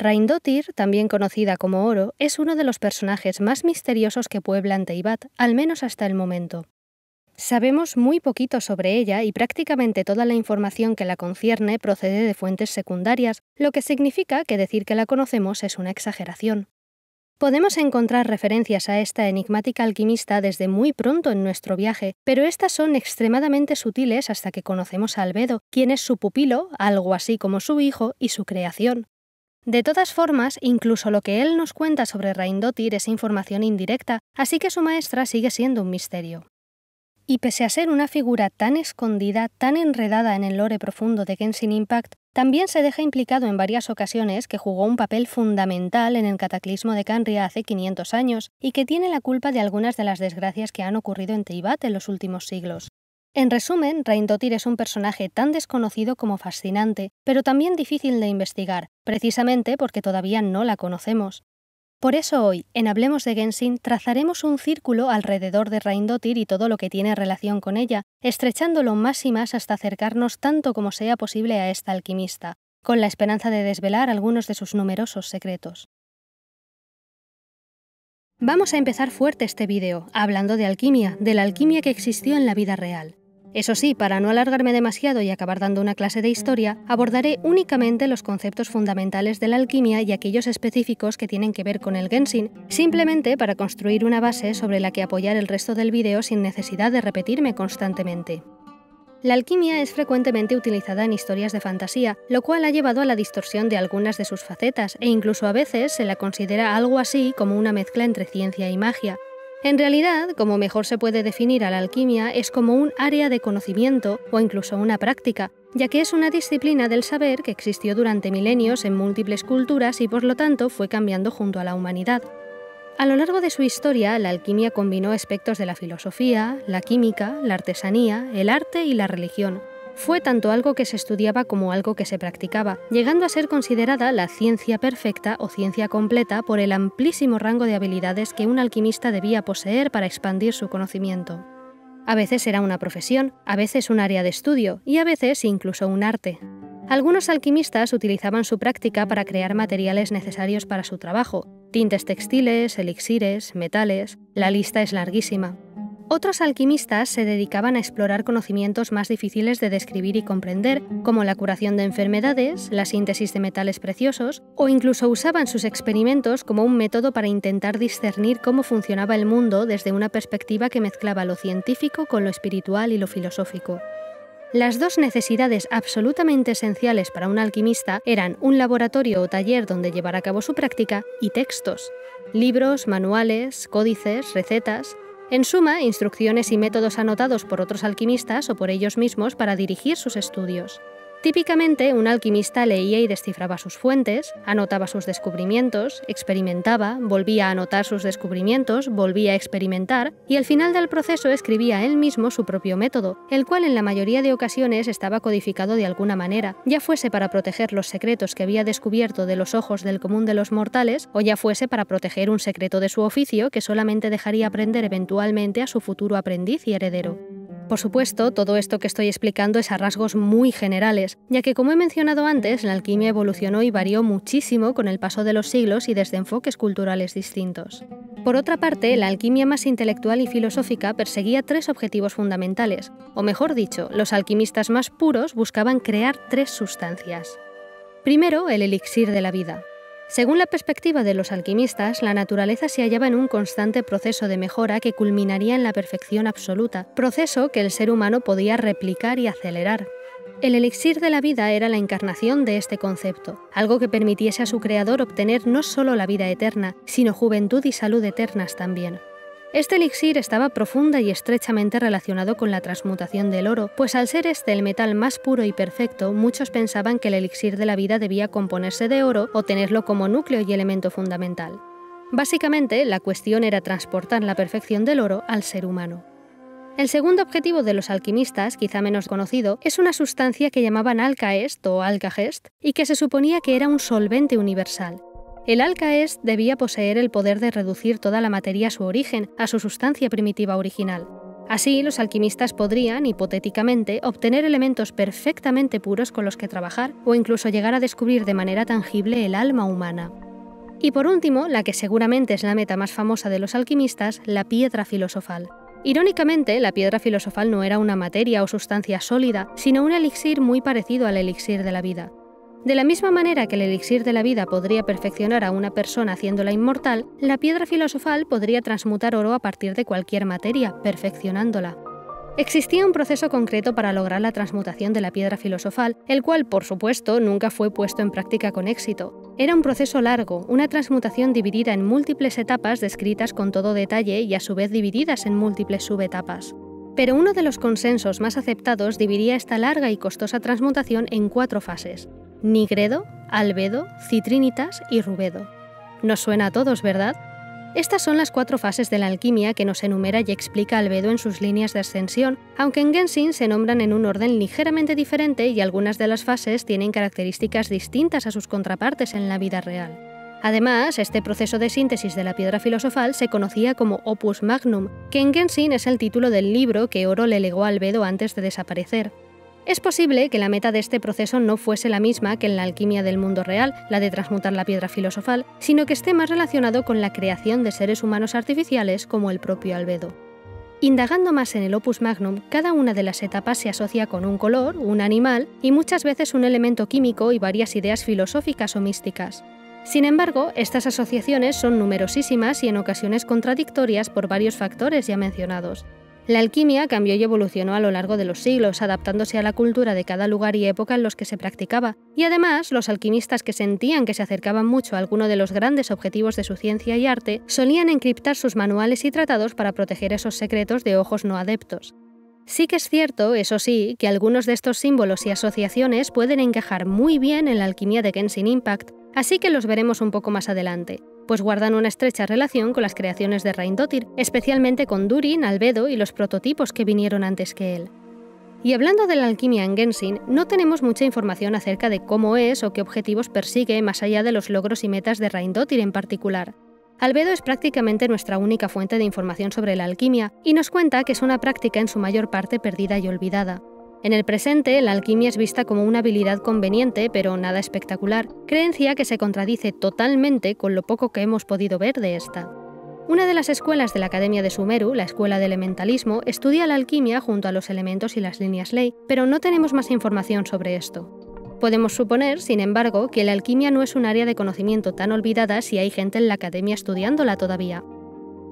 Raindotir, también conocida como Oro, es uno de los personajes más misteriosos que pueblan Teyvat, al menos hasta el momento. Sabemos muy poquito sobre ella y prácticamente toda la información que la concierne procede de fuentes secundarias, lo que significa que decir que la conocemos es una exageración. Podemos encontrar referencias a esta enigmática alquimista desde muy pronto en nuestro viaje, pero estas son extremadamente sutiles hasta que conocemos a Albedo, quien es su pupilo, algo así como su hijo, y su creación. De todas formas, incluso lo que él nos cuenta sobre Raindotir es información indirecta, así que su maestra sigue siendo un misterio. Y pese a ser una figura tan escondida, tan enredada en el lore profundo de Genshin Impact, también se deja implicado en varias ocasiones que jugó un papel fundamental en el cataclismo de Khaenri'ah hace 500 años y que tiene la culpa de algunas de las desgracias que han ocurrido en Teyvat en los últimos siglos. En resumen, Raindotir es un personaje tan desconocido como fascinante, pero también difícil de investigar, precisamente porque todavía no la conocemos. Por eso hoy, en Hablemos de Genshin, trazaremos un círculo alrededor de Raindotir y todo lo que tiene relación con ella, estrechándolo más y más hasta acercarnos tanto como sea posible a esta alquimista, con la esperanza de desvelar algunos de sus numerosos secretos. Vamos a empezar fuerte este vídeo, hablando de alquimia, de la alquimia que existió en la vida real. Eso sí, para no alargarme demasiado y acabar dando una clase de historia, abordaré únicamente los conceptos fundamentales de la alquimia y aquellos específicos que tienen que ver con el Genshin, simplemente para construir una base sobre la que apoyar el resto del vídeo sin necesidad de repetirme constantemente. La alquimia es frecuentemente utilizada en historias de fantasía, lo cual ha llevado a la distorsión de algunas de sus facetas, e incluso a veces se la considera algo así como una mezcla entre ciencia y magia. En realidad, como mejor se puede definir a la alquimia, es como un área de conocimiento o incluso una práctica, ya que es una disciplina del saber que existió durante milenios en múltiples culturas y por lo tanto fue cambiando junto a la humanidad. A lo largo de su historia, la alquimia combinó aspectos de la filosofía, la química, la artesanía, el arte y la religión. Fue tanto algo que se estudiaba como algo que se practicaba, llegando a ser considerada la ciencia perfecta o ciencia completa por el amplísimo rango de habilidades que un alquimista debía poseer para expandir su conocimiento. A veces era una profesión, a veces un área de estudio y a veces incluso un arte. Algunos alquimistas utilizaban su práctica para crear materiales necesarios para su trabajo, tintes textiles, elixires, metales, la lista es larguísima. Otros alquimistas se dedicaban a explorar conocimientos más difíciles de describir y comprender, como la curación de enfermedades, la síntesis de metales preciosos, o incluso usaban sus experimentos como un método para intentar discernir cómo funcionaba el mundo desde una perspectiva que mezclaba lo científico con lo espiritual y lo filosófico. Las dos necesidades absolutamente esenciales para un alquimista eran un laboratorio o taller donde llevar a cabo su práctica y textos, libros, manuales, códices, recetas. En suma, instrucciones y métodos anotados por otros alquimistas o por ellos mismos para dirigir sus estudios. Típicamente, un alquimista leía y descifraba sus fuentes, anotaba sus descubrimientos, experimentaba, volvía a anotar sus descubrimientos, volvía a experimentar y al final del proceso escribía él mismo su propio método, el cual en la mayoría de ocasiones estaba codificado de alguna manera, ya fuese para proteger los secretos que había descubierto de los ojos del común de los mortales o ya fuese para proteger un secreto de su oficio que solamente dejaría aprender eventualmente a su futuro aprendiz y heredero. Por supuesto, todo esto que estoy explicando es a rasgos muy generales, ya que como he mencionado antes, la alquimia evolucionó y varió muchísimo con el paso de los siglos y desde enfoques culturales distintos. Por otra parte, la alquimia más intelectual y filosófica perseguía tres objetivos fundamentales, o mejor dicho, los alquimistas más puros buscaban crear tres sustancias. Primero, el elixir de la vida. Según la perspectiva de los alquimistas, la naturaleza se hallaba en un constante proceso de mejora que culminaría en la perfección absoluta, proceso que el ser humano podía replicar y acelerar. El elixir de la vida era la encarnación de este concepto, algo que permitiese a su creador obtener no solo la vida eterna, sino juventud y salud eternas también. Este elixir estaba profunda y estrechamente relacionado con la transmutación del oro, pues al ser este el metal más puro y perfecto, muchos pensaban que el elixir de la vida debía componerse de oro o tenerlo como núcleo y elemento fundamental. Básicamente, la cuestión era transportar la perfección del oro al ser humano. El segundo objetivo de los alquimistas, quizá menos conocido, es una sustancia que llamaban alcaest o alcagest y que se suponía que era un solvente universal. El alcaest debía poseer el poder de reducir toda la materia a su origen, a su sustancia primitiva original. Así, los alquimistas podrían, hipotéticamente, obtener elementos perfectamente puros con los que trabajar o incluso llegar a descubrir de manera tangible el alma humana. Y por último, la que seguramente es la meta más famosa de los alquimistas, la piedra filosofal. Irónicamente, la piedra filosofal no era una materia o sustancia sólida, sino un elixir muy parecido al elixir de la vida. De la misma manera que el elixir de la vida podría perfeccionar a una persona haciéndola inmortal, la piedra filosofal podría transmutar oro a partir de cualquier materia, perfeccionándola. Existía un proceso concreto para lograr la transmutación de la piedra filosofal, el cual, por supuesto, nunca fue puesto en práctica con éxito. Era un proceso largo, una transmutación dividida en múltiples etapas descritas con todo detalle y a su vez divididas en múltiples subetapas. Pero uno de los consensos más aceptados dividía esta larga y costosa transmutación en 4 fases: nigredo, albedo, citrinitas y rubedo. ¿Nos suena a todos, verdad? Estas son las 4 fases de la alquimia que nos enumera y explica Albedo en sus líneas de ascensión, aunque en Genshin se nombran en un orden ligeramente diferente y algunas de las fases tienen características distintas a sus contrapartes en la vida real. Además, este proceso de síntesis de la piedra filosofal se conocía como Opus Magnum, que en Genshin es el título del libro que Oro le legó a Albedo antes de desaparecer. Es posible que la meta de este proceso no fuese la misma que en la alquimia del mundo real, la de transmutar la piedra filosofal, sino que esté más relacionado con la creación de seres humanos artificiales como el propio Albedo. Indagando más en el Opus Magnum, cada una de las etapas se asocia con un color, un animal y muchas veces un elemento químico y varias ideas filosóficas o místicas. Sin embargo, estas asociaciones son numerosísimas y en ocasiones contradictorias por varios factores ya mencionados. La alquimia cambió y evolucionó a lo largo de los siglos, adaptándose a la cultura de cada lugar y época en los que se practicaba, y además los alquimistas que sentían que se acercaban mucho a alguno de los grandes objetivos de su ciencia y arte solían encriptar sus manuales y tratados para proteger esos secretos de ojos no adeptos. Sí que es cierto, eso sí, que algunos de estos símbolos y asociaciones pueden encajar muy bien en la alquimia de Genshin Impact, así que los veremos un poco más adelante, pues guardan una estrecha relación con las creaciones de Reindottir, especialmente con Durin, Albedo y los prototipos que vinieron antes que él. Y hablando de la alquimia en Genshin, no tenemos mucha información acerca de cómo es o qué objetivos persigue más allá de los logros y metas de Reindottir en particular. Albedo es prácticamente nuestra única fuente de información sobre la alquimia y nos cuenta que es una práctica en su mayor parte perdida y olvidada. En el presente, la alquimia es vista como una habilidad conveniente, pero nada espectacular, creencia que se contradice totalmente con lo poco que hemos podido ver de esta. Una de las escuelas de la Academia de Sumeru, la Escuela de Elementalismo, estudia la alquimia junto a los elementos y las líneas ley, pero no tenemos más información sobre esto. Podemos suponer, sin embargo, que la alquimia no es un área de conocimiento tan olvidada si hay gente en la Academia estudiándola todavía.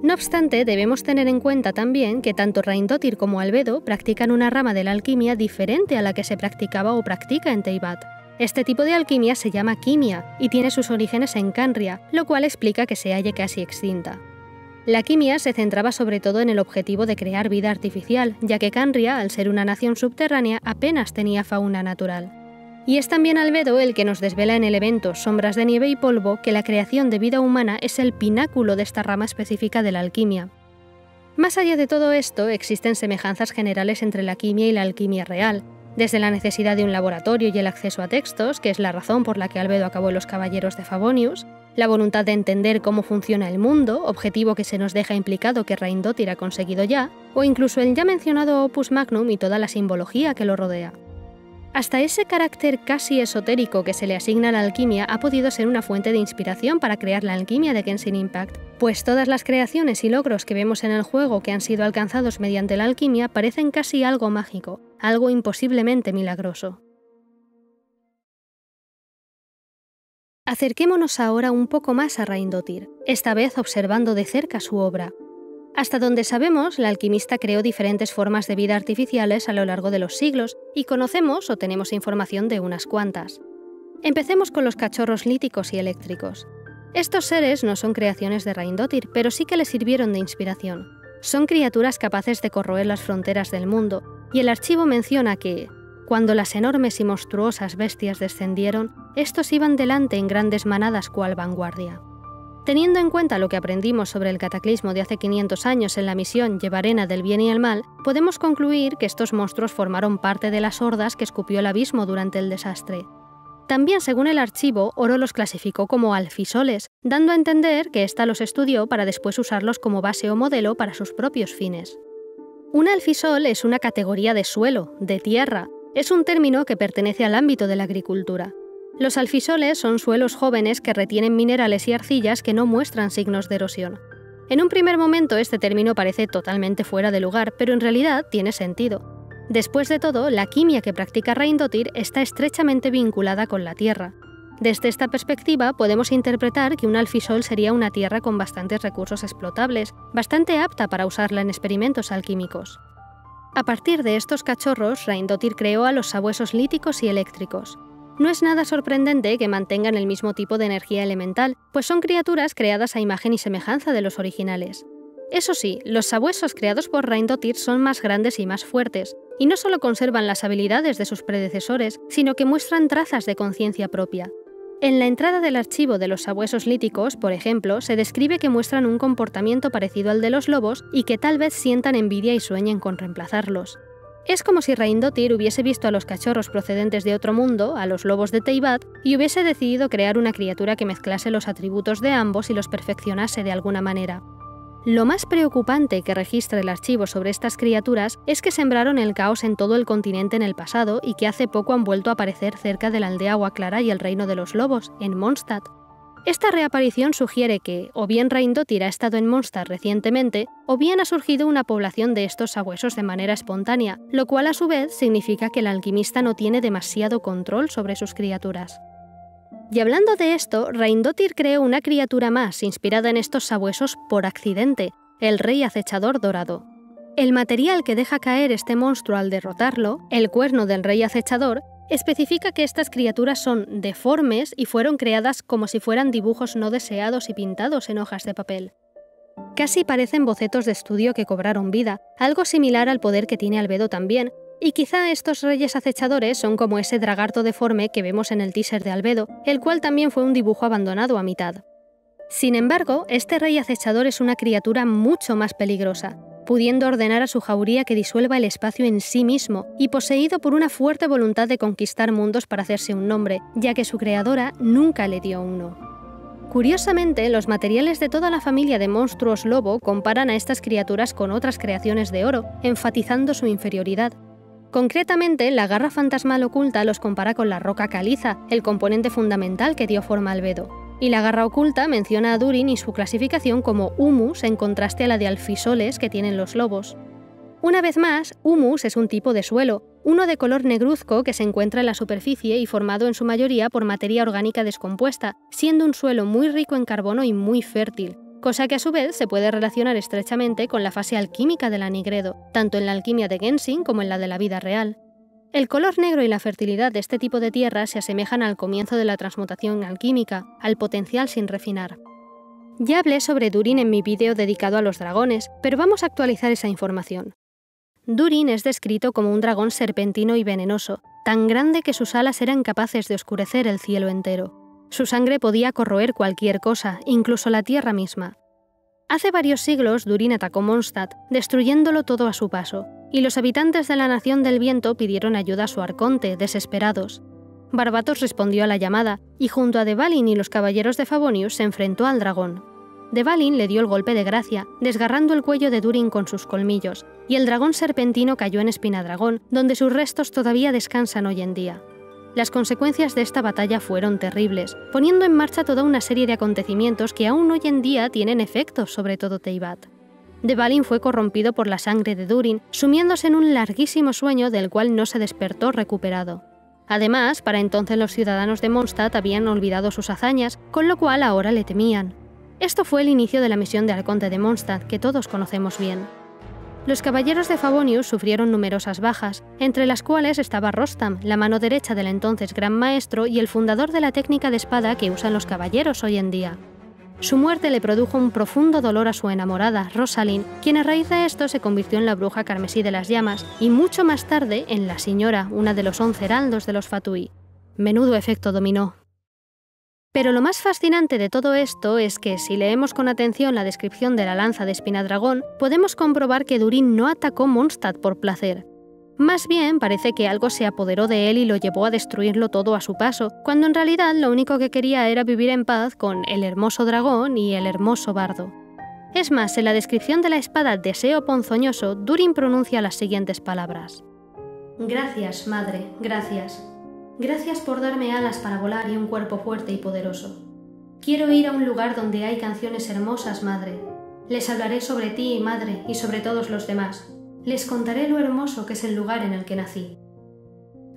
No obstante, debemos tener en cuenta también que tanto Reindottir como Albedo practican una rama de la alquimia diferente a la que se practicaba o practica en Teyvat. Este tipo de alquimia se llama quimia y tiene sus orígenes en Canria, lo cual explica que se halle casi extinta. La quimia se centraba sobre todo en el objetivo de crear vida artificial, ya que Canria, al ser una nación subterránea, apenas tenía fauna natural. Y es también Albedo el que nos desvela en el evento Sombras de Nieve y Polvo que la creación de vida humana es el pináculo de esta rama específica de la alquimia. Más allá de todo esto, existen semejanzas generales entre la quimia y la alquimia real, desde la necesidad de un laboratorio y el acceso a textos, que es la razón por la que Albedo acabó en los Caballeros de Favonius, la voluntad de entender cómo funciona el mundo, objetivo que se nos deja implicado que Reindottir ha conseguido ya, o incluso el ya mencionado Opus Magnum y toda la simbología que lo rodea. Hasta ese carácter casi esotérico que se le asigna a la alquimia ha podido ser una fuente de inspiración para crear la alquimia de Genshin Impact, pues todas las creaciones y logros que vemos en el juego que han sido alcanzados mediante la alquimia parecen casi algo mágico, algo imposiblemente milagroso. Acerquémonos ahora un poco más a Reindottir, esta vez observando de cerca su obra. Hasta donde sabemos, la alquimista creó diferentes formas de vida artificiales a lo largo de los siglos y conocemos o tenemos información de unas cuantas. Empecemos con los cachorros líticos y eléctricos. Estos seres no son creaciones de Reindottir, pero sí que le sirvieron de inspiración. Son criaturas capaces de corroer las fronteras del mundo, y el archivo menciona que, cuando las enormes y monstruosas bestias descendieron, estos iban delante en grandes manadas cual vanguardia. Teniendo en cuenta lo que aprendimos sobre el cataclismo de hace 500 años en la misión Llevarena del bien y el mal, podemos concluir que estos monstruos formaron parte de las hordas que escupió el abismo durante el desastre. También, según el archivo, Oro los clasificó como alfisoles, dando a entender que ésta los estudió para después usarlos como base o modelo para sus propios fines. Un alfisol es una categoría de suelo, de tierra. Es un término que pertenece al ámbito de la agricultura. Los alfisoles son suelos jóvenes que retienen minerales y arcillas que no muestran signos de erosión. En un primer momento este término parece totalmente fuera de lugar, pero en realidad tiene sentido. Después de todo, la quimia que practica Hreindóttir está estrechamente vinculada con la tierra. Desde esta perspectiva podemos interpretar que un alfisol sería una tierra con bastantes recursos explotables, bastante apta para usarla en experimentos alquímicos. A partir de estos cachorros, Hreindóttir creó a los sabuesos líticos y eléctricos. No es nada sorprendente que mantengan el mismo tipo de energía elemental, pues son criaturas creadas a imagen y semejanza de los originales. Eso sí, los sabuesos creados por Hreindóttir son más grandes y más fuertes, y no solo conservan las habilidades de sus predecesores, sino que muestran trazas de conciencia propia. En la entrada del archivo de los sabuesos líticos, por ejemplo, se describe que muestran un comportamiento parecido al de los lobos y que tal vez sientan envidia y sueñen con reemplazarlos. Es como si Hreindóttir hubiese visto a los cachorros procedentes de otro mundo, a los lobos de Teyvat, y hubiese decidido crear una criatura que mezclase los atributos de ambos y los perfeccionase de alguna manera. Lo más preocupante que registra el archivo sobre estas criaturas es que sembraron el caos en todo el continente en el pasado y que hace poco han vuelto a aparecer cerca de la aldea Agua Clara y el reino de los lobos, en Mondstadt. Esta reaparición sugiere que, o bien Hreindóttir ha estado en Mondstadt recientemente, o bien ha surgido una población de estos sabuesos de manera espontánea, lo cual a su vez significa que el alquimista no tiene demasiado control sobre sus criaturas. Y hablando de esto, Hreindóttir creó una criatura más inspirada en estos sabuesos por accidente, el rey acechador dorado. El material que deja caer este monstruo al derrotarlo, el cuerno del rey acechador, especifica que estas criaturas son deformes y fueron creadas como si fueran dibujos no deseados y pintados en hojas de papel. Casi parecen bocetos de estudio que cobraron vida, algo similar al poder que tiene Albedo también, y quizá estos reyes acechadores son como ese dragarto deforme que vemos en el teaser de Albedo, el cual también fue un dibujo abandonado a mitad. Sin embargo, este rey acechador es una criatura mucho más peligrosa, pudiendo ordenar a su jauría que disuelva el espacio en sí mismo y poseído por una fuerte voluntad de conquistar mundos para hacerse un nombre, ya que su creadora nunca le dio uno. Curiosamente, los materiales de toda la familia de monstruos lobo comparan a estas criaturas con otras creaciones de oro, enfatizando su inferioridad. Concretamente, la garra fantasmal oculta los compara con la roca caliza, el componente fundamental que dio forma a Albedo, y la garra oculta menciona a Durin y su clasificación como humus en contraste a la de alfisoles que tienen los lobos. Una vez más, humus es un tipo de suelo, uno de color negruzco que se encuentra en la superficie y formado en su mayoría por materia orgánica descompuesta, siendo un suelo muy rico en carbono y muy fértil, cosa que a su vez se puede relacionar estrechamente con la fase alquímica del anigredo, tanto en la alquimia de Genshin como en la de la vida real. El color negro y la fertilidad de este tipo de tierra se asemejan al comienzo de la transmutación alquímica, al potencial sin refinar. Ya hablé sobre Durin en mi vídeo dedicado a los dragones, pero vamos a actualizar esa información. Durin es descrito como un dragón serpentino y venenoso, tan grande que sus alas eran capaces de oscurecer el cielo entero. Su sangre podía corroer cualquier cosa, incluso la tierra misma. Hace varios siglos Durin atacó Mondstadt, destruyéndolo todo a su paso, y los habitantes de la Nación del Viento pidieron ayuda a su arconte, desesperados. Barbatos respondió a la llamada, y junto a Dvalin y los caballeros de Favonius se enfrentó al dragón. Dvalin le dio el golpe de gracia, desgarrando el cuello de Durin con sus colmillos, y el dragón serpentino cayó en Espinadragón, donde sus restos todavía descansan hoy en día. Las consecuencias de esta batalla fueron terribles, poniendo en marcha toda una serie de acontecimientos que aún hoy en día tienen efectos sobre todo Teyvat. Dvalin fue corrompido por la sangre de Durin, sumiéndose en un larguísimo sueño del cual no se despertó recuperado. Además, para entonces los ciudadanos de Mondstadt habían olvidado sus hazañas, con lo cual ahora le temían. Esto fue el inicio de la misión de Arconte de Mondstadt, que todos conocemos bien. Los caballeros de Favonius sufrieron numerosas bajas, entre las cuales estaba Rostam, la mano derecha del entonces Gran Maestro y el fundador de la técnica de espada que usan los caballeros hoy en día. Su muerte le produjo un profundo dolor a su enamorada, Rosalind, quien a raíz de esto se convirtió en la bruja carmesí de las llamas y mucho más tarde en la Señora, una de los 11 heraldos de los Fatui. Menudo efecto dominó. Pero lo más fascinante de todo esto es que, si leemos con atención la descripción de la lanza de Espinadragón, podemos comprobar que Durin no atacó Mondstadt por placer. Más bien, parece que algo se apoderó de él y lo llevó a destruirlo todo a su paso, cuando en realidad lo único que quería era vivir en paz con el hermoso dragón y el hermoso bardo. Es más, en la descripción de la espada Deseo Ponzoñoso, Durin pronuncia las siguientes palabras. Gracias, madre, gracias. Gracias por darme alas para volar y un cuerpo fuerte y poderoso. Quiero ir a un lugar donde hay canciones hermosas, madre. Les hablaré sobre ti, madre, y sobre todos los demás. Les contaré lo hermoso que es el lugar en el que nací.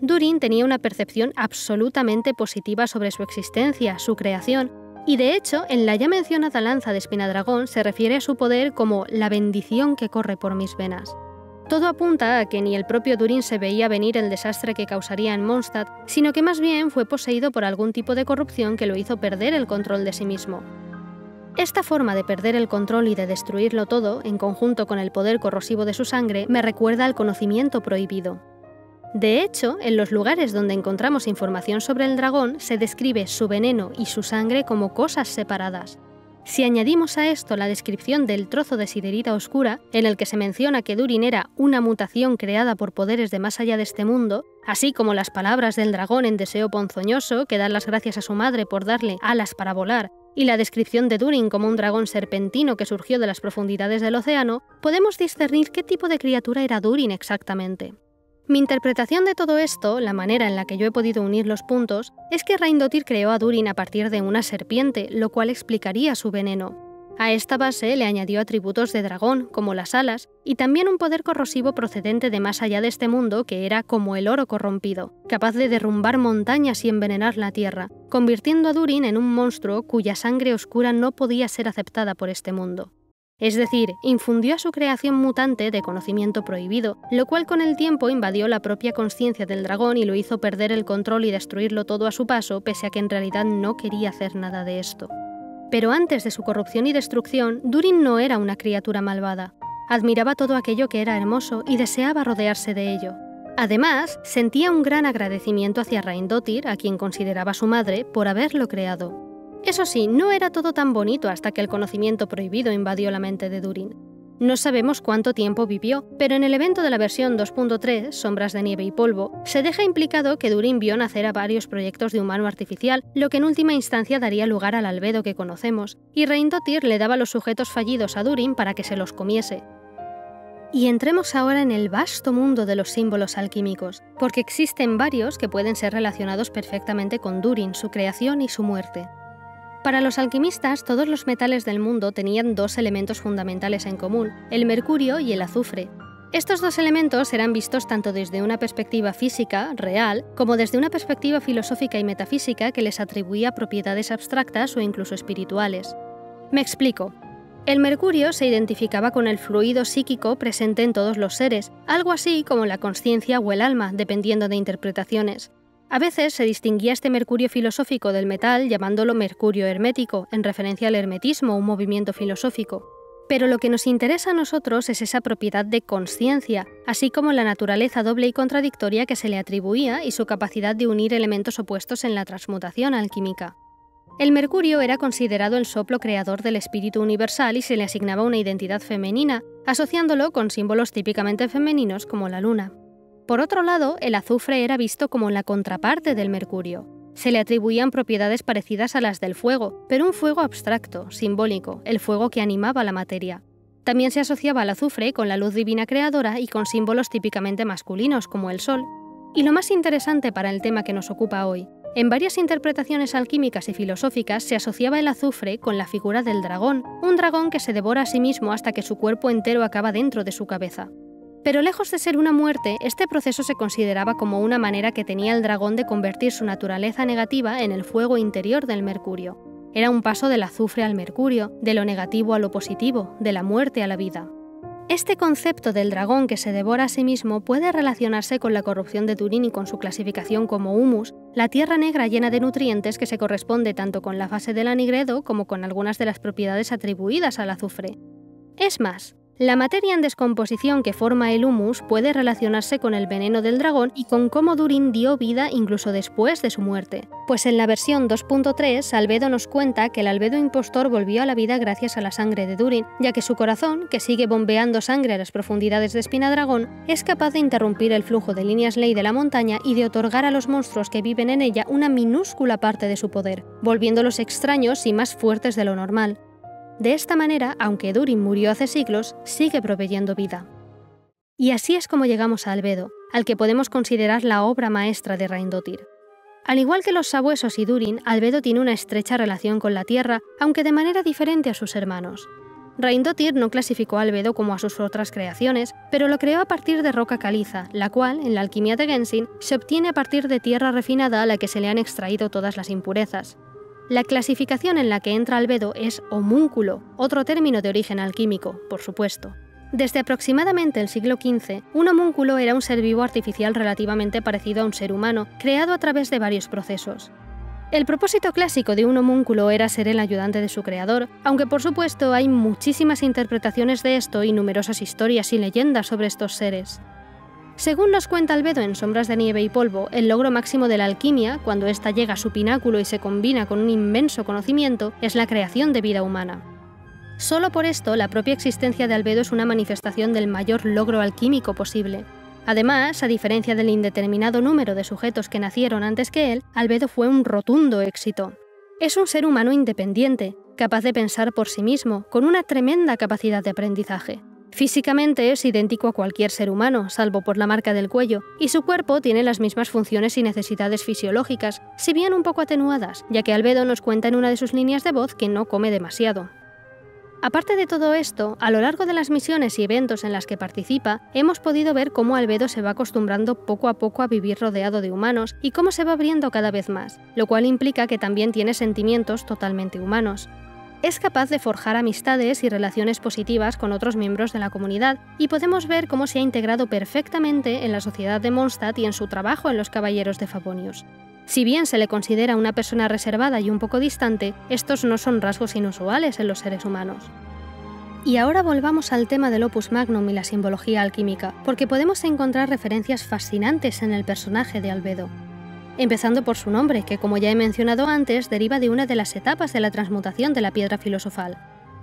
Durin tenía una percepción absolutamente positiva sobre su existencia, su creación, y de hecho, en la ya mencionada lanza de Espinadragón se refiere a su poder como la bendición que corre por mis venas. Todo apunta a que ni el propio Durin se veía venir el desastre que causaría en Mondstadt, sino que más bien fue poseído por algún tipo de corrupción que lo hizo perder el control de sí mismo. Esta forma de perder el control y de destruirlo todo, en conjunto con el poder corrosivo de su sangre, me recuerda al conocimiento prohibido. De hecho, en los lugares donde encontramos información sobre el dragón, se describe su veneno y su sangre como cosas separadas. Si añadimos a esto la descripción del trozo de siderita oscura, en el que se menciona que Durin era una mutación creada por poderes de más allá de este mundo, así como las palabras del dragón en Deseo Ponzoñoso, que dan las gracias a su madre por darle alas para volar, y la descripción de Durin como un dragón serpentino que surgió de las profundidades del océano, podemos discernir qué tipo de criatura era Durin exactamente. Mi interpretación de todo esto, la manera en la que yo he podido unir los puntos, es que Rhaendotir creó a Durin a partir de una serpiente, lo cual explicaría su veneno. A esta base le añadió atributos de dragón, como las alas, y también un poder corrosivo procedente de más allá de este mundo que era como el oro corrompido, capaz de derrumbar montañas y envenenar la tierra, convirtiendo a Durin en un monstruo cuya sangre oscura no podía ser aceptada por este mundo. Es decir, infundió a su creación mutante de conocimiento prohibido, lo cual con el tiempo invadió la propia conciencia del dragón y lo hizo perder el control y destruirlo todo a su paso, pese a que en realidad no quería hacer nada de esto. Pero antes de su corrupción y destrucción, Durin no era una criatura malvada. Admiraba todo aquello que era hermoso y deseaba rodearse de ello. Además, sentía un gran agradecimiento hacia Rhaendotir, a quien consideraba su madre, por haberlo creado. Eso sí, no era todo tan bonito hasta que el conocimiento prohibido invadió la mente de Durin. No sabemos cuánto tiempo vivió, pero en el evento de la versión 2.3, Sombras de nieve y polvo, se deja implicado que Durin vio nacer a varios proyectos de humano artificial, lo que en última instancia daría lugar al albedo que conocemos, y Rhaendotir le daba los sujetos fallidos a Durin para que se los comiese. Y entremos ahora en el vasto mundo de los símbolos alquímicos, porque existen varios que pueden ser relacionados perfectamente con Durin, su creación y su muerte. Para los alquimistas, todos los metales del mundo tenían dos elementos fundamentales en común, el mercurio y el azufre. Estos dos elementos eran vistos tanto desde una perspectiva física, real, como desde una perspectiva filosófica y metafísica que les atribuía propiedades abstractas o incluso espirituales. Me explico. El mercurio se identificaba con el fluido psíquico presente en todos los seres, algo así como la consciencia o el alma, dependiendo de interpretaciones. A veces se distinguía este mercurio filosófico del metal llamándolo mercurio hermético, en referencia al hermetismo, un movimiento filosófico. Pero lo que nos interesa a nosotros es esa propiedad de consciencia, así como la naturaleza doble y contradictoria que se le atribuía y su capacidad de unir elementos opuestos en la transmutación alquímica. El mercurio era considerado el soplo creador del espíritu universal y se le asignaba una identidad femenina, asociándolo con símbolos típicamente femeninos como la luna. Por otro lado, el azufre era visto como la contraparte del mercurio. Se le atribuían propiedades parecidas a las del fuego, pero un fuego abstracto, simbólico, el fuego que animaba la materia. También se asociaba al azufre con la luz divina creadora y con símbolos típicamente masculinos, como el sol. Y lo más interesante para el tema que nos ocupa hoy, en varias interpretaciones alquímicas y filosóficas se asociaba el azufre con la figura del dragón, un dragón que se devora a sí mismo hasta que su cuerpo entero acaba dentro de su cabeza. Pero lejos de ser una muerte, este proceso se consideraba como una manera que tenía el dragón de convertir su naturaleza negativa en el fuego interior del mercurio. Era un paso del azufre al mercurio, de lo negativo a lo positivo, de la muerte a la vida. Este concepto del dragón que se devora a sí mismo puede relacionarse con la corrupción de Durin y con su clasificación como humus, la tierra negra llena de nutrientes que se corresponde tanto con la fase del anigredo como con algunas de las propiedades atribuidas al azufre. Es más, la materia en descomposición que forma el humus puede relacionarse con el veneno del dragón y con cómo Durin dio vida incluso después de su muerte. Pues en la versión 2.3, Albedo nos cuenta que el albedo impostor volvió a la vida gracias a la sangre de Durin, ya que su corazón, que sigue bombeando sangre a las profundidades de Espinadragón, es capaz de interrumpir el flujo de líneas ley de la montaña y de otorgar a los monstruos que viven en ella una minúscula parte de su poder, volviéndolos extraños y más fuertes de lo normal. De esta manera, aunque Durin murió hace siglos, sigue proveyendo vida. Y así es como llegamos a Albedo, al que podemos considerar la obra maestra de Hreindottir. Al igual que los sabuesos y Durin, Albedo tiene una estrecha relación con la tierra, aunque de manera diferente a sus hermanos. Hreindottir no clasificó a Albedo como a sus otras creaciones, pero lo creó a partir de roca caliza, la cual, en la alquimia de Genshin, se obtiene a partir de tierra refinada a la que se le han extraído todas las impurezas. La clasificación en la que entra Albedo es homúnculo, otro término de origen alquímico, por supuesto. Desde aproximadamente el siglo XV, un homúnculo era un ser vivo artificial relativamente parecido a un ser humano, creado a través de varios procesos. El propósito clásico de un homúnculo era ser el ayudante de su creador, aunque por supuesto hay muchísimas interpretaciones de esto y numerosas historias y leyendas sobre estos seres. Según nos cuenta Albedo en Sombras de Nieve y Polvo, el logro máximo de la alquimia, cuando ésta llega a su pináculo y se combina con un inmenso conocimiento, es la creación de vida humana. Solo por esto, la propia existencia de Albedo es una manifestación del mayor logro alquímico posible. Además, a diferencia del indeterminado número de sujetos que nacieron antes que él, Albedo fue un rotundo éxito. Es un ser humano independiente, capaz de pensar por sí mismo, con una tremenda capacidad de aprendizaje. Físicamente es idéntico a cualquier ser humano, salvo por la marca del cuello, y su cuerpo tiene las mismas funciones y necesidades fisiológicas, si bien un poco atenuadas, ya que Albedo nos cuenta en una de sus líneas de voz que no come demasiado. Aparte de todo esto, a lo largo de las misiones y eventos en las que participa, hemos podido ver cómo Albedo se va acostumbrando poco a poco a vivir rodeado de humanos y cómo se va abriendo cada vez más, lo cual implica que también tiene sentimientos totalmente humanos. Es capaz de forjar amistades y relaciones positivas con otros miembros de la comunidad, y podemos ver cómo se ha integrado perfectamente en la sociedad de Mondstadt y en su trabajo en los Caballeros de Favonius. Si bien se le considera una persona reservada y un poco distante, estos no son rasgos inusuales en los seres humanos. Y ahora volvamos al tema del Opus Magnum y la simbología alquímica, porque podemos encontrar referencias fascinantes en el personaje de Albedo. Empezando por su nombre, que como ya he mencionado antes, deriva de una de las etapas de la transmutación de la piedra filosofal.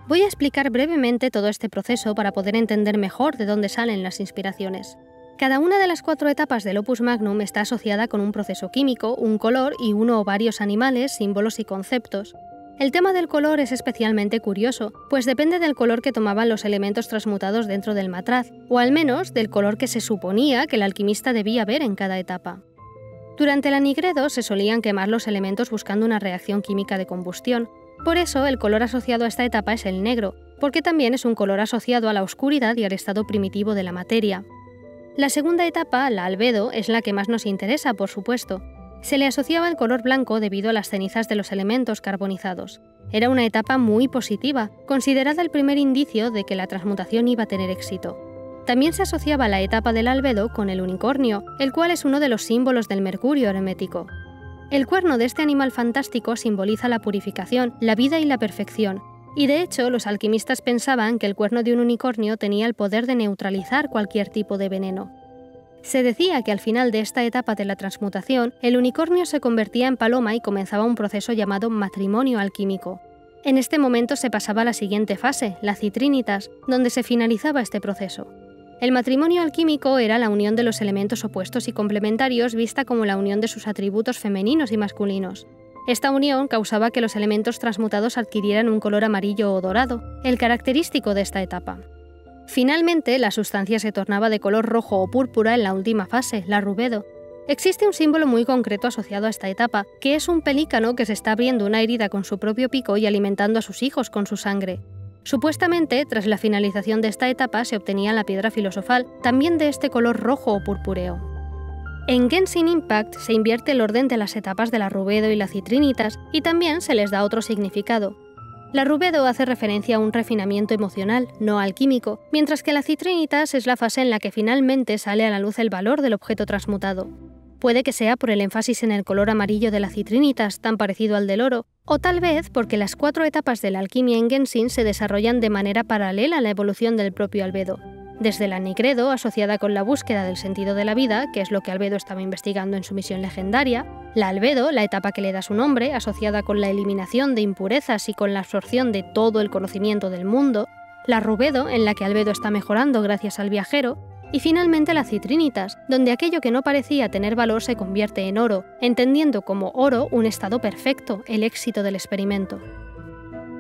Voy a explicar brevemente todo este proceso para poder entender mejor de dónde salen las inspiraciones. Cada una de las 4 etapas del Opus Magnum está asociada con un proceso químico, un color y uno o varios animales, símbolos y conceptos. El tema del color es especialmente curioso, pues depende del color que tomaban los elementos transmutados dentro del matraz, o al menos del color que se suponía que el alquimista debía ver en cada etapa. Durante el nigredo se solían quemar los elementos buscando una reacción química de combustión. Por eso el color asociado a esta etapa es el negro, porque también es un color asociado a la oscuridad y al estado primitivo de la materia. La segunda etapa, la albedo, es la que más nos interesa, por supuesto. Se le asociaba el color blanco debido a las cenizas de los elementos carbonizados. Era una etapa muy positiva, considerada el primer indicio de que la transmutación iba a tener éxito. También se asociaba la etapa del albedo con el unicornio, el cual es uno de los símbolos del mercurio hermético. El cuerno de este animal fantástico simboliza la purificación, la vida y la perfección, y de hecho los alquimistas pensaban que el cuerno de un unicornio tenía el poder de neutralizar cualquier tipo de veneno. Se decía que al final de esta etapa de la transmutación, el unicornio se convertía en paloma y comenzaba un proceso llamado matrimonio alquímico. En este momento se pasaba a la siguiente fase, la citrinitas, donde se finalizaba este proceso. El matrimonio alquímico era la unión de los elementos opuestos y complementarios vista como la unión de sus atributos femeninos y masculinos. Esta unión causaba que los elementos transmutados adquirieran un color amarillo o dorado, el característico de esta etapa. Finalmente, la sustancia se tornaba de color rojo o púrpura en la última fase, la rubedo. Existe un símbolo muy concreto asociado a esta etapa, que es un pelícano que se está abriendo una herida con su propio pico y alimentando a sus hijos con su sangre. Supuestamente, tras la finalización de esta etapa se obtenía la piedra filosofal, también de este color rojo o purpúreo. En Genshin Impact se invierte el orden de las etapas de la rubedo y la citrinitas, y también se les da otro significado. La rubedo hace referencia a un refinamiento emocional, no alquímico, mientras que la citrinitas es la fase en la que finalmente sale a la luz el valor del objeto transmutado. Puede que sea por el énfasis en el color amarillo de la citrinitas, tan parecido al del oro, o tal vez porque las 4 etapas de la alquimia en Genshin se desarrollan de manera paralela a la evolución del propio albedo. Desde la nigredo, asociada con la búsqueda del sentido de la vida, que es lo que Albedo estaba investigando en su misión legendaria, la albedo, la etapa que le da su nombre, asociada con la eliminación de impurezas y con la absorción de todo el conocimiento del mundo, la rubedo, en la que Albedo está mejorando gracias al viajero, y finalmente la citrinitas, donde aquello que no parecía tener valor se convierte en oro, entendiendo como oro un estado perfecto, el éxito del experimento.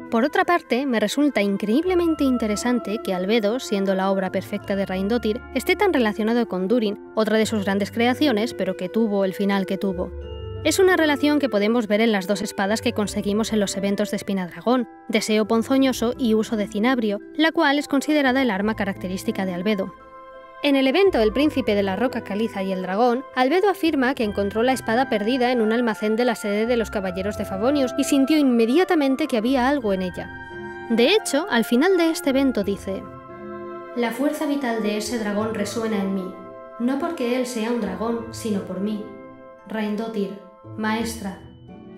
Por otra parte, me resulta increíblemente interesante que Albedo, siendo la obra perfecta de Hreindóttir, esté tan relacionado con Durin, otra de sus grandes creaciones, pero que tuvo el final que tuvo. Es una relación que podemos ver en las dos espadas que conseguimos en los eventos de Espinadragón, Deseo Ponzoñoso y Uso de Cinabrio, la cual es considerada el arma característica de Albedo. En el evento El Príncipe de la Roca Caliza y el Dragón, Albedo afirma que encontró la espada perdida en un almacén de la sede de los Caballeros de Favonius y sintió inmediatamente que había algo en ella. De hecho, al final de este evento dice: «La fuerza vital de ese dragón resuena en mí, no porque él sea un dragón, sino por mí. Hreindóttir, maestra,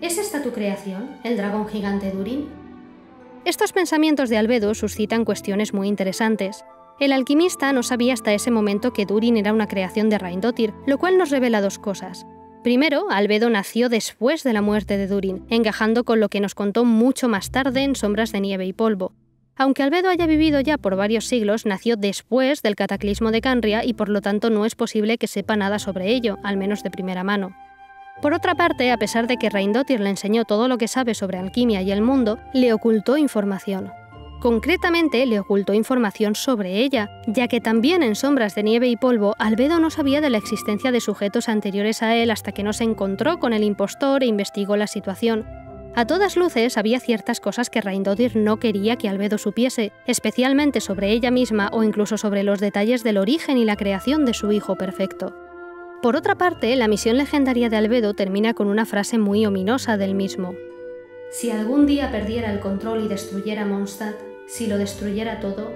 ¿es esta tu creación, el dragón gigante Durin?». Estos pensamientos de Albedo suscitan cuestiones muy interesantes. El alquimista no sabía hasta ese momento que Durin era una creación de Hreindóttir, lo cual nos revela dos cosas. Primero, Albedo nació después de la muerte de Durin, encajando con lo que nos contó mucho más tarde en Sombras de Nieve y Polvo. Aunque Albedo haya vivido ya por varios siglos, nació después del cataclismo de Canria y por lo tanto no es posible que sepa nada sobre ello, al menos de primera mano. Por otra parte, a pesar de que Hreindóttir le enseñó todo lo que sabe sobre alquimia y el mundo, le ocultó información. Concretamente, le ocultó información sobre ella, ya que también en Sombras de Nieve y Polvo, Albedo no sabía de la existencia de sujetos anteriores a él hasta que no se encontró con el impostor e investigó la situación. A todas luces, había ciertas cosas que Hreindóttir no quería que Albedo supiese, especialmente sobre ella misma o incluso sobre los detalles del origen y la creación de su hijo perfecto. Por otra parte, la misión legendaria de Albedo termina con una frase muy ominosa del mismo: «Si algún día perdiera el control y destruyera Mondstadt, si lo destruyera todo,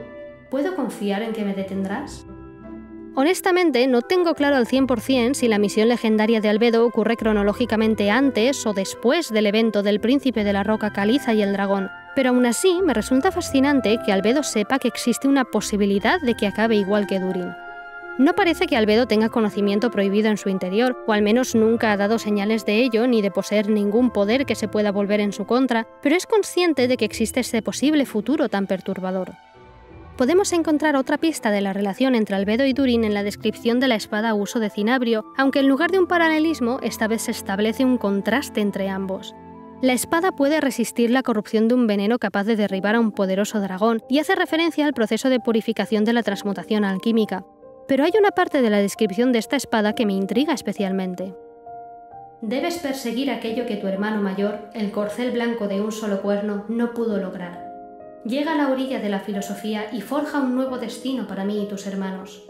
¿puedo confiar en que me detendrás?». Honestamente, no tengo claro al 100% si la misión legendaria de Albedo ocurre cronológicamente antes o después del evento del Príncipe de la Roca Caliza y el Dragón, pero aún así me resulta fascinante que Albedo sepa que existe una posibilidad de que acabe igual que Durin. No parece que Albedo tenga conocimiento prohibido en su interior, o al menos nunca ha dado señales de ello ni de poseer ningún poder que se pueda volver en su contra, pero es consciente de que existe este posible futuro tan perturbador. Podemos encontrar otra pista de la relación entre Albedo y Durin en la descripción de la espada Uso de Cinabrio, aunque en lugar de un paralelismo, esta vez se establece un contraste entre ambos. La espada puede resistir la corrupción de un veneno capaz de derribar a un poderoso dragón, y hace referencia al proceso de purificación de la transmutación alquímica. Pero hay una parte de la descripción de esta espada que me intriga especialmente. «Debes perseguir aquello que tu hermano mayor, el corcel blanco de un solo cuerno, no pudo lograr. Llega a la orilla de la filosofía y forja un nuevo destino para mí y tus hermanos».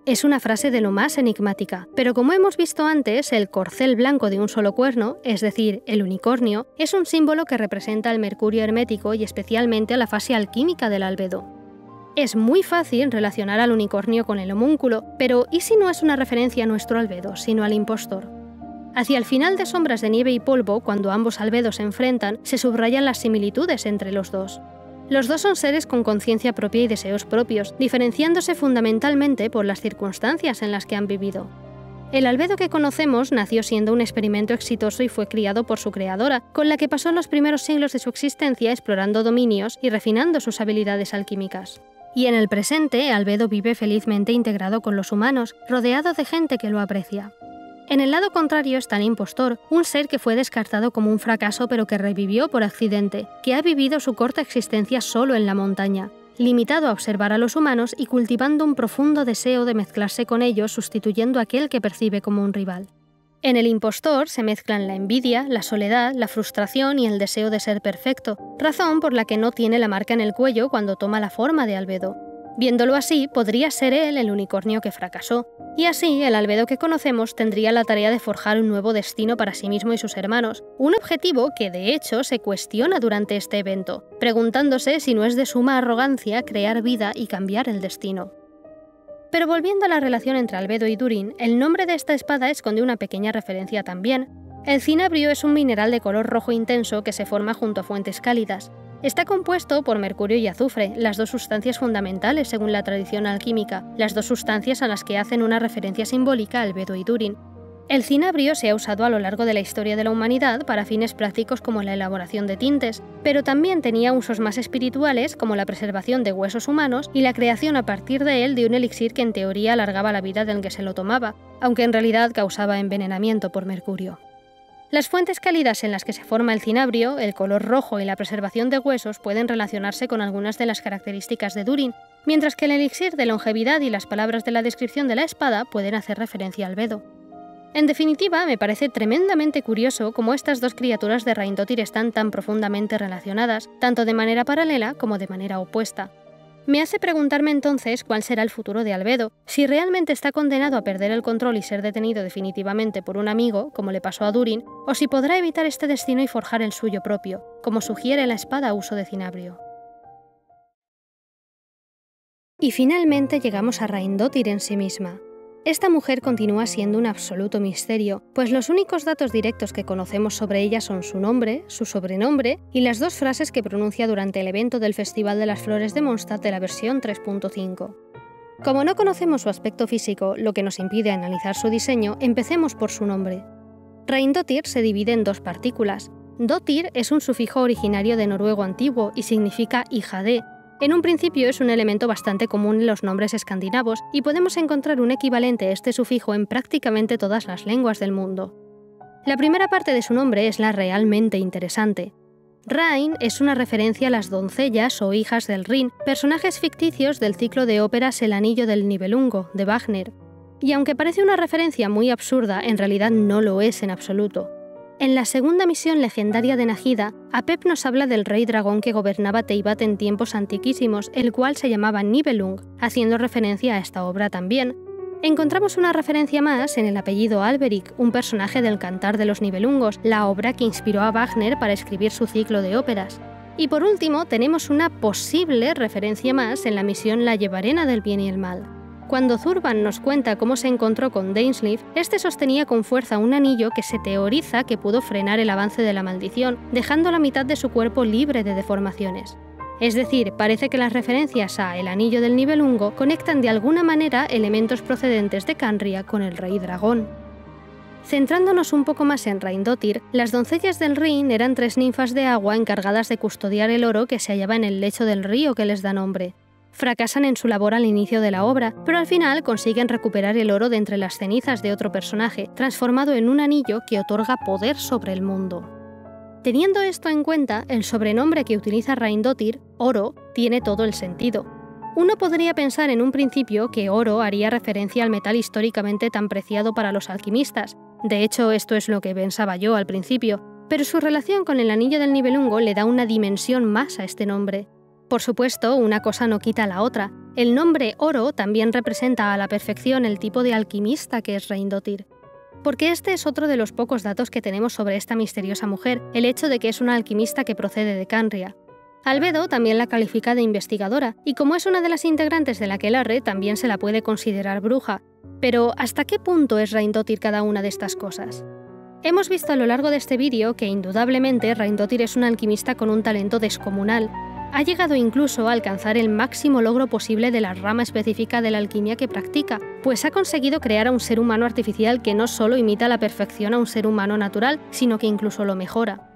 Es una frase de lo más enigmática, pero como hemos visto antes, el corcel blanco de un solo cuerno, es decir, el unicornio, es un símbolo que representa al mercurio hermético y especialmente a la fase alquímica del Albedo. Es muy fácil relacionar al unicornio con el homúnculo, pero ¿y si no es una referencia a nuestro Albedo, sino al impostor? Hacia el final de Sombras de Nieve y Polvo, cuando ambos Albedos se enfrentan, se subrayan las similitudes entre los dos. Los dos son seres con conciencia propia y deseos propios, diferenciándose fundamentalmente por las circunstancias en las que han vivido. El Albedo que conocemos nació siendo un experimento exitoso y fue criado por su creadora, con la que pasó los primeros siglos de su existencia explorando dominios y refinando sus habilidades alquímicas. Y en el presente, Albedo vive felizmente integrado con los humanos, rodeado de gente que lo aprecia. En el lado contrario está el impostor, un ser que fue descartado como un fracaso pero que revivió por accidente, que ha vivido su corta existencia solo en la montaña, limitado a observar a los humanos y cultivando un profundo deseo de mezclarse con ellos, sustituyendo a aquel que percibe como un rival. En el impostor se mezclan la envidia, la soledad, la frustración y el deseo de ser perfecto, razón por la que no tiene la marca en el cuello cuando toma la forma de Albedo. Viéndolo así, podría ser él el unicornio que fracasó, y así el Albedo que conocemos tendría la tarea de forjar un nuevo destino para sí mismo y sus hermanos, un objetivo que de hecho se cuestiona durante este evento, preguntándose si no es de suma arrogancia crear vida y cambiar el destino. Pero volviendo a la relación entre Albedo y Durin, el nombre de esta espada esconde una pequeña referencia también. El cinabrio es un mineral de color rojo intenso que se forma junto a fuentes cálidas. Está compuesto por mercurio y azufre, las dos sustancias fundamentales según la tradición alquímica, las dos sustancias a las que hacen una referencia simbólica Albedo y Durin. El cinabrio se ha usado a lo largo de la historia de la humanidad para fines prácticos como la elaboración de tintes, pero también tenía usos más espirituales como la preservación de huesos humanos y la creación a partir de él de un elixir que en teoría alargaba la vida del que se lo tomaba, aunque en realidad causaba envenenamiento por mercurio. Las fuentes cálidas en las que se forma el cinabrio, el color rojo y la preservación de huesos pueden relacionarse con algunas de las características de Durin, mientras que el elixir de longevidad y las palabras de la descripción de la espada pueden hacer referencia al Vedo. En definitiva, me parece tremendamente curioso cómo estas dos criaturas de Rhaeindottir están tan profundamente relacionadas, tanto de manera paralela como de manera opuesta. Me hace preguntarme entonces cuál será el futuro de Albedo, si realmente está condenado a perder el control y ser detenido definitivamente por un amigo, como le pasó a Durin, o si podrá evitar este destino y forjar el suyo propio, como sugiere la espada a uso de cinabrio. Y finalmente llegamos a Rhaeindottir en sí misma. Esta mujer continúa siendo un absoluto misterio, pues los únicos datos directos que conocemos sobre ella son su nombre, su sobrenombre y las dos frases que pronuncia durante el evento del Festival de las Flores de Mondstadt de la versión 3.5. Como no conocemos su aspecto físico, lo que nos impide analizar su diseño, empecemos por su nombre. Rhaeindottir se divide en dos partículas. Dottir es un sufijo originario de noruego antiguo y significa hija de. En un principio es un elemento bastante común en los nombres escandinavos y podemos encontrar un equivalente a este sufijo en prácticamente todas las lenguas del mundo. La primera parte de su nombre es la realmente interesante. Rhain es una referencia a las doncellas o hijas del Rin, personajes ficticios del ciclo de óperas El Anillo del Nibelungo, de Wagner. Y aunque parece una referencia muy absurda, en realidad no lo es en absoluto. En la segunda misión legendaria de Najida, Apep nos habla del rey dragón que gobernaba Teyvat en tiempos antiquísimos, el cual se llamaba Nibelung, haciendo referencia a esta obra también. Encontramos una referencia más en el apellido Alberic, un personaje del Cantar de los Nibelungos, la obra que inspiró a Wagner para escribir su ciclo de óperas. Y por último, tenemos una posible referencia más en la misión La Llevarena del Bien y el Mal. Cuando Zurban nos cuenta cómo se encontró con Dainsleif, este sostenía con fuerza un anillo que se teoriza que pudo frenar el avance de la maldición, dejando la mitad de su cuerpo libre de deformaciones. Es decir, parece que las referencias a El Anillo del Nibelungo conectan de alguna manera elementos procedentes de Canria con el rey dragón. Centrándonos un poco más en Rhaeindottir, las doncellas del Rin eran 3 ninfas de agua encargadas de custodiar el oro que se hallaba en el lecho del río que les da nombre. Fracasan en su labor al inicio de la obra, pero al final consiguen recuperar el oro de entre las cenizas de otro personaje, transformado en un anillo que otorga poder sobre el mundo. Teniendo esto en cuenta, el sobrenombre que utiliza Rhaeindottir, Oro, tiene todo el sentido. Uno podría pensar en un principio que oro haría referencia al metal históricamente tan preciado para los alquimistas. De hecho, esto es lo que pensaba yo al principio, pero su relación con el Anillo del Nibelungo le da una dimensión más a este nombre. Por supuesto, una cosa no quita la otra. El nombre Oro también representa a la perfección el tipo de alquimista que es Rhaeindottir. Porque este es otro de los pocos datos que tenemos sobre esta misteriosa mujer, el hecho de que es una alquimista que procede de Canria. Albedo también la califica de investigadora, y como es una de las integrantes de la Aquelarre, también se la puede considerar bruja. Pero, ¿hasta qué punto es Rhaeindottir cada una de estas cosas? Hemos visto a lo largo de este vídeo que indudablemente Rhaeindottir es una alquimista con un talento descomunal. Ha llegado incluso a alcanzar el máximo logro posible de la rama específica de la alquimia que practica, pues ha conseguido crear a un ser humano artificial que no solo imita a la perfección a un ser humano natural, sino que incluso lo mejora.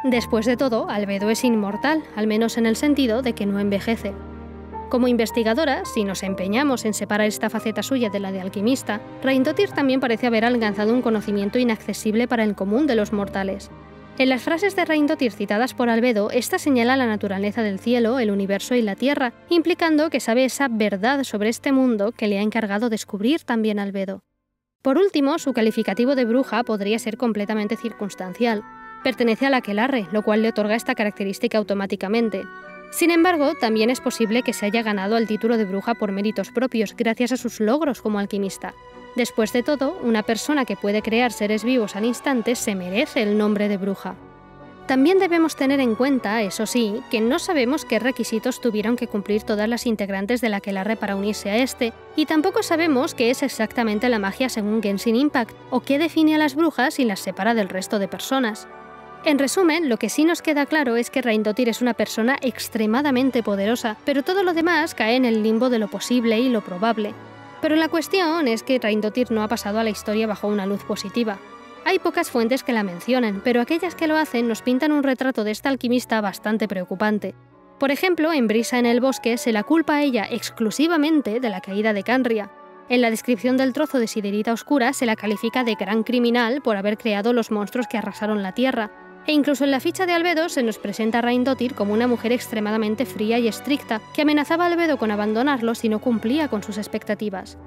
Después de todo, Albedo es inmortal, al menos en el sentido de que no envejece. Como investigadora, si nos empeñamos en separar esta faceta suya de la de alquimista, Rhaeindottir también parece haber alcanzado un conocimiento inaccesible para el común de los mortales. En las frases de Rhaeindottir citadas por Albedo, esta señala la naturaleza del cielo, el universo y la tierra, implicando que sabe esa verdad sobre este mundo que le ha encargado descubrir también Albedo. Por último, su calificativo de bruja podría ser completamente circunstancial. Pertenece a la Aquelarre, lo cual le otorga esta característica automáticamente. Sin embargo, también es posible que se haya ganado el título de bruja por méritos propios, gracias a sus logros como alquimista. Después de todo, una persona que puede crear seres vivos al instante se merece el nombre de bruja. También debemos tener en cuenta, eso sí, que no sabemos qué requisitos tuvieron que cumplir todas las integrantes de la Aquelarre para unirse a este, y tampoco sabemos qué es exactamente la magia según Genshin Impact, o qué define a las brujas y las separa del resto de personas. En resumen, lo que sí nos queda claro es que Rhaeindottir es una persona extremadamente poderosa, pero todo lo demás cae en el limbo de lo posible y lo probable. Pero la cuestión es que Rhaeindottir no ha pasado a la historia bajo una luz positiva. Hay pocas fuentes que la mencionan, pero aquellas que lo hacen nos pintan un retrato de esta alquimista bastante preocupante. Por ejemplo, en Brisa en el bosque se la culpa a ella exclusivamente de la caída de Canria. En la descripción del trozo de Siderita Oscura se la califica de gran criminal por haber creado los monstruos que arrasaron la Tierra, e incluso en la ficha de Albedo se nos presenta a Raindottir como una mujer extremadamente fría y estricta que amenazaba a Albedo con abandonarlo si no cumplía con sus expectativas.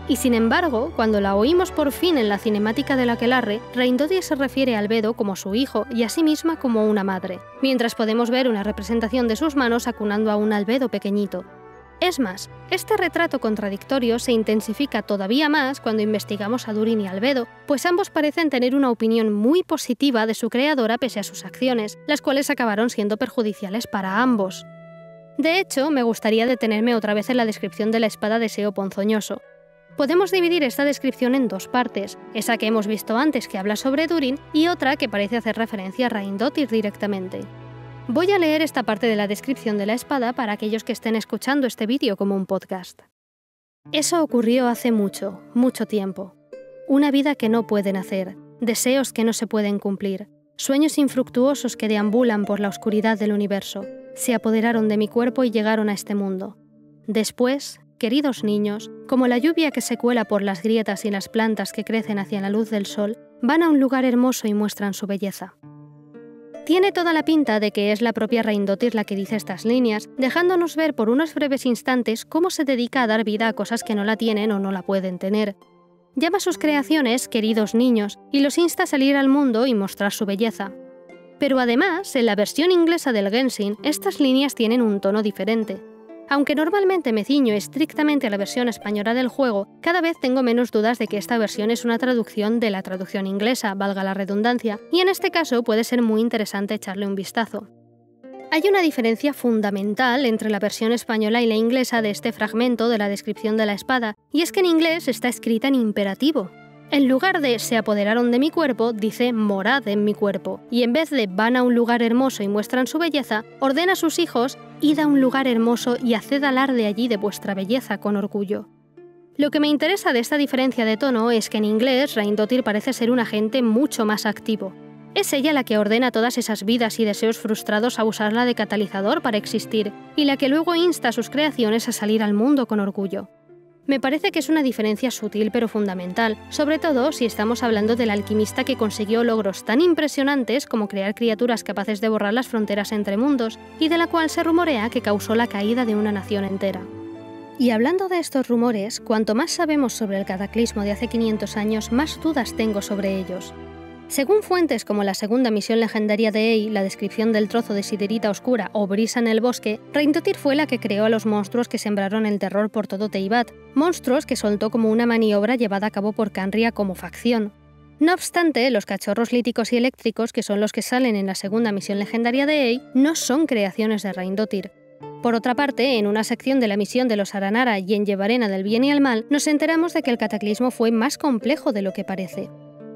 Y sin embargo, cuando la oímos por fin en la cinemática del aquelarre, Raindottir se refiere a Albedo como su hijo y a sí misma como una madre, mientras podemos ver una representación de sus manos acunando a un Albedo pequeñito. Es más, este retrato contradictorio se intensifica todavía más cuando investigamos a Durin y Albedo, pues ambos parecen tener una opinión muy positiva de su creadora pese a sus acciones, las cuales acabaron siendo perjudiciales para ambos. De hecho, me gustaría detenerme otra vez en la descripción de la espada de Seo Ponzoñoso. Podemos dividir esta descripción en dos partes, esa que hemos visto antes que habla sobre Durin y otra que parece hacer referencia a Raindottir directamente. Voy a leer esta parte de la descripción de la espada para aquellos que estén escuchando este vídeo como un podcast. Eso ocurrió hace mucho, mucho tiempo. Una vida que no pueden hacer, deseos que no se pueden cumplir, sueños infructuosos que deambulan por la oscuridad del universo, se apoderaron de mi cuerpo y llegaron a este mundo. Después, queridos niños, como la lluvia que se cuela por las grietas y las plantas que crecen hacia la luz del sol, van a un lugar hermoso y muestran su belleza. Tiene toda la pinta de que es la propia Raindottir la que dice estas líneas, dejándonos ver por unos breves instantes cómo se dedica a dar vida a cosas que no la tienen o no la pueden tener. Llama a sus creaciones queridos niños y los insta a salir al mundo y mostrar su belleza. Pero además, en la versión inglesa del Genshin, estas líneas tienen un tono diferente. Aunque normalmente me ciño estrictamente a la versión española del juego, cada vez tengo menos dudas de que esta versión es una traducción de la traducción inglesa, valga la redundancia, y en este caso puede ser muy interesante echarle un vistazo. Hay una diferencia fundamental entre la versión española y la inglesa de este fragmento de la descripción de la espada, y es que en inglés está escrita en imperativo. En lugar de se apoderaron de mi cuerpo, dice morad en mi cuerpo, y en vez de van a un lugar hermoso y muestran su belleza, ordena a sus hijos, id a un lugar hermoso y haced alarde allí de vuestra belleza con orgullo. Lo que me interesa de esta diferencia de tono es que en inglés Raindottir parece ser un agente mucho más activo. Es ella la que ordena todas esas vidas y deseos frustrados a usarla de catalizador para existir, y la que luego insta a sus creaciones a salir al mundo con orgullo. Me parece que es una diferencia sutil pero fundamental, sobre todo si estamos hablando del alquimista que consiguió logros tan impresionantes como crear criaturas capaces de borrar las fronteras entre mundos, y de la cual se rumorea que causó la caída de una nación entera. Y hablando de estos rumores, cuanto más sabemos sobre el cataclismo de hace 500 años, más dudas tengo sobre ellos. Según fuentes como la segunda misión legendaria de Ei, la descripción del trozo de Siderita Oscura o Brisa en el bosque, Raindottir fue la que creó a los monstruos que sembraron el terror por todo Teyvat, monstruos que soltó como una maniobra llevada a cabo por Khaenri'ah como facción. No obstante, los cachorros líticos y eléctricos, que son los que salen en la segunda misión legendaria de Ei, no son creaciones de Raindottir. Por otra parte, en una sección de la misión de los Aranara y en Yevarena del bien y el mal, nos enteramos de que el cataclismo fue más complejo de lo que parece.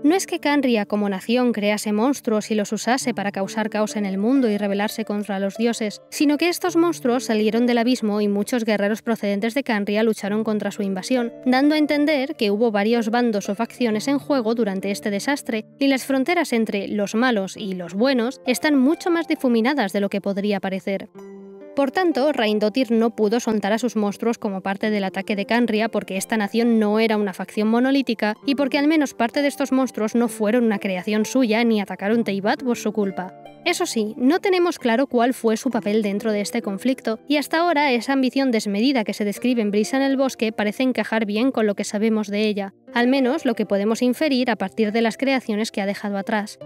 No es que Khaenri'ah como nación crease monstruos y los usase para causar caos en el mundo y rebelarse contra los dioses, sino que estos monstruos salieron del abismo y muchos guerreros procedentes de Khaenri'ah lucharon contra su invasión, dando a entender que hubo varios bandos o facciones en juego durante este desastre, y las fronteras entre los malos y los buenos están mucho más difuminadas de lo que podría parecer. Por tanto, Raindottir no pudo soltar a sus monstruos como parte del ataque de Khaenri'ah porque esta nación no era una facción monolítica y porque al menos parte de estos monstruos no fueron una creación suya ni atacaron Teyvat por su culpa. Eso sí, no tenemos claro cuál fue su papel dentro de este conflicto, y hasta ahora esa ambición desmedida que se describe en Brisa en el bosque parece encajar bien con lo que sabemos de ella, al menos lo que podemos inferir a partir de las creaciones que ha dejado atrás.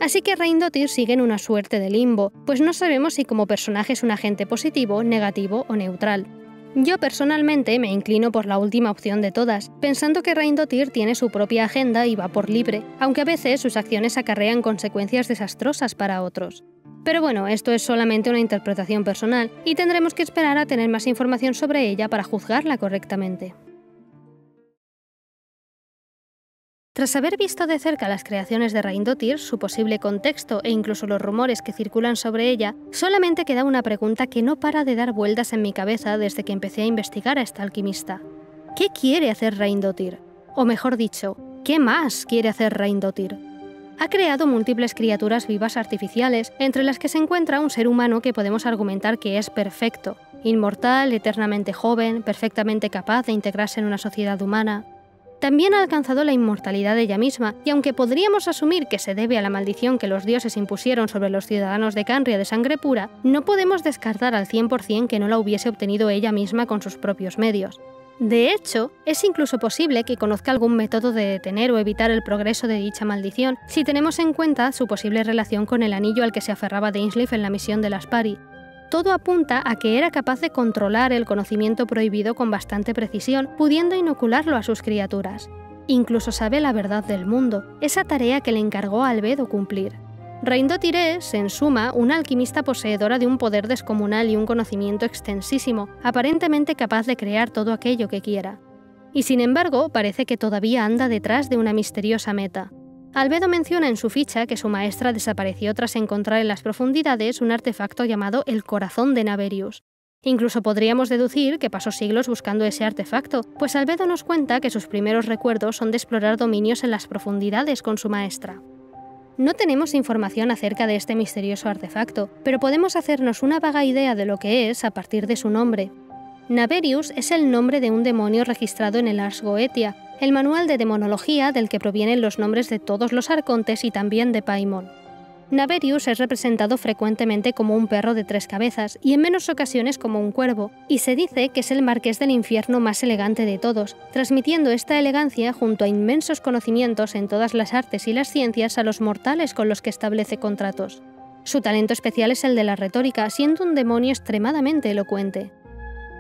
Así que Raindottir sigue en una suerte de limbo, pues no sabemos si como personaje es un agente positivo, negativo o neutral. Yo personalmente me inclino por la última opción de todas, pensando que Raindottir tiene su propia agenda y va por libre, aunque a veces sus acciones acarrean consecuencias desastrosas para otros. Pero bueno, esto es solamente una interpretación personal, y tendremos que esperar a tener más información sobre ella para juzgarla correctamente. Tras haber visto de cerca las creaciones de Raindottir, su posible contexto e incluso los rumores que circulan sobre ella, solamente queda una pregunta que no para de dar vueltas en mi cabeza desde que empecé a investigar a esta alquimista. ¿Qué quiere hacer Raindottir? O mejor dicho, ¿qué más quiere hacer Raindottir? Ha creado múltiples criaturas vivas artificiales, entre las que se encuentra un ser humano que podemos argumentar que es perfecto, inmortal, eternamente joven, perfectamente capaz de integrarse en una sociedad humana. También ha alcanzado la inmortalidad ella misma, y aunque podríamos asumir que se debe a la maldición que los dioses impusieron sobre los ciudadanos de Canria de sangre pura, no podemos descartar al 100% que no la hubiese obtenido ella misma con sus propios medios. De hecho, es incluso posible que conozca algún método de detener o evitar el progreso de dicha maldición, si tenemos en cuenta su posible relación con el anillo al que se aferraba Dainsleif en la misión de las Pari. Todo apunta a que era capaz de controlar el conocimiento prohibido con bastante precisión, pudiendo inocularlo a sus criaturas. Incluso sabe la verdad del mundo, esa tarea que le encargó a Albedo cumplir. Raindotir es, en suma, una alquimista poseedora de un poder descomunal y un conocimiento extensísimo, aparentemente capaz de crear todo aquello que quiera. Y sin embargo, parece que todavía anda detrás de una misteriosa meta. Albedo menciona en su ficha que su maestra desapareció tras encontrar en las profundidades un artefacto llamado el Corazón de Naverius. Incluso podríamos deducir que pasó siglos buscando ese artefacto, pues Albedo nos cuenta que sus primeros recuerdos son de explorar dominios en las profundidades con su maestra. No tenemos información acerca de este misterioso artefacto, pero podemos hacernos una vaga idea de lo que es a partir de su nombre. Naverius es el nombre de un demonio registrado en el Ars Goetia, el manual de demonología del que provienen los nombres de todos los arcontes y también de Paimon. Naverius es representado frecuentemente como un perro de 3 cabezas y en menos ocasiones como un cuervo, y se dice que es el marqués del infierno más elegante de todos, transmitiendo esta elegancia junto a inmensos conocimientos en todas las artes y las ciencias a los mortales con los que establece contratos. Su talento especial es el de la retórica, siendo un demonio extremadamente elocuente.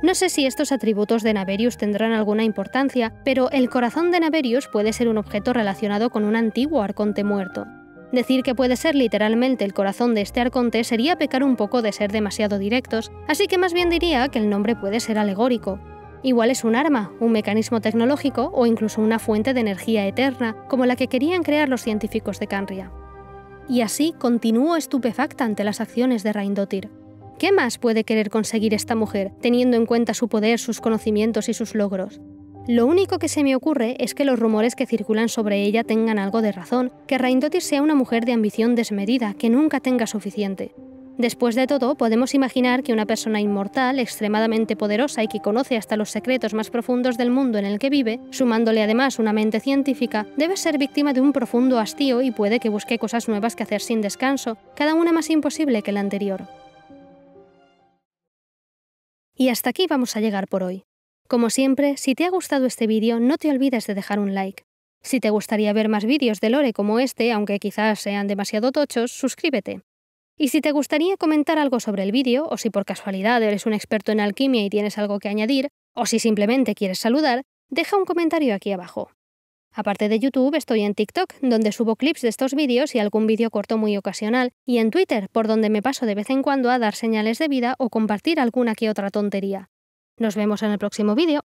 No sé si estos atributos de Naverius tendrán alguna importancia, pero el corazón de Naverius puede ser un objeto relacionado con un antiguo arconte muerto. Decir que puede ser literalmente el corazón de este arconte sería pecar un poco de ser demasiado directos, así que más bien diría que el nombre puede ser alegórico. Igual es un arma, un mecanismo tecnológico o incluso una fuente de energía eterna, como la que querían crear los científicos de Canria. Y así continúo estupefacta ante las acciones de Raindotir. ¿Qué más puede querer conseguir esta mujer, teniendo en cuenta su poder, sus conocimientos y sus logros? Lo único que se me ocurre es que los rumores que circulan sobre ella tengan algo de razón, que Raindotir sea una mujer de ambición desmedida, que nunca tenga suficiente. Después de todo, podemos imaginar que una persona inmortal, extremadamente poderosa y que conoce hasta los secretos más profundos del mundo en el que vive, sumándole además una mente científica, debe ser víctima de un profundo hastío y puede que busque cosas nuevas que hacer sin descanso, cada una más imposible que la anterior. Y hasta aquí vamos a llegar por hoy. Como siempre, si te ha gustado este vídeo, no te olvides de dejar un like. Si te gustaría ver más vídeos de lore como este, aunque quizás sean demasiado tochos, suscríbete. Y si te gustaría comentar algo sobre el vídeo, o si por casualidad eres un experto en alquimia y tienes algo que añadir, o si simplemente quieres saludar, deja un comentario aquí abajo. Aparte de YouTube, estoy en TikTok, donde subo clips de estos vídeos y algún vídeo corto muy ocasional, y en Twitter, por donde me paso de vez en cuando a dar señales de vida o compartir alguna que otra tontería. Nos vemos en el próximo vídeo.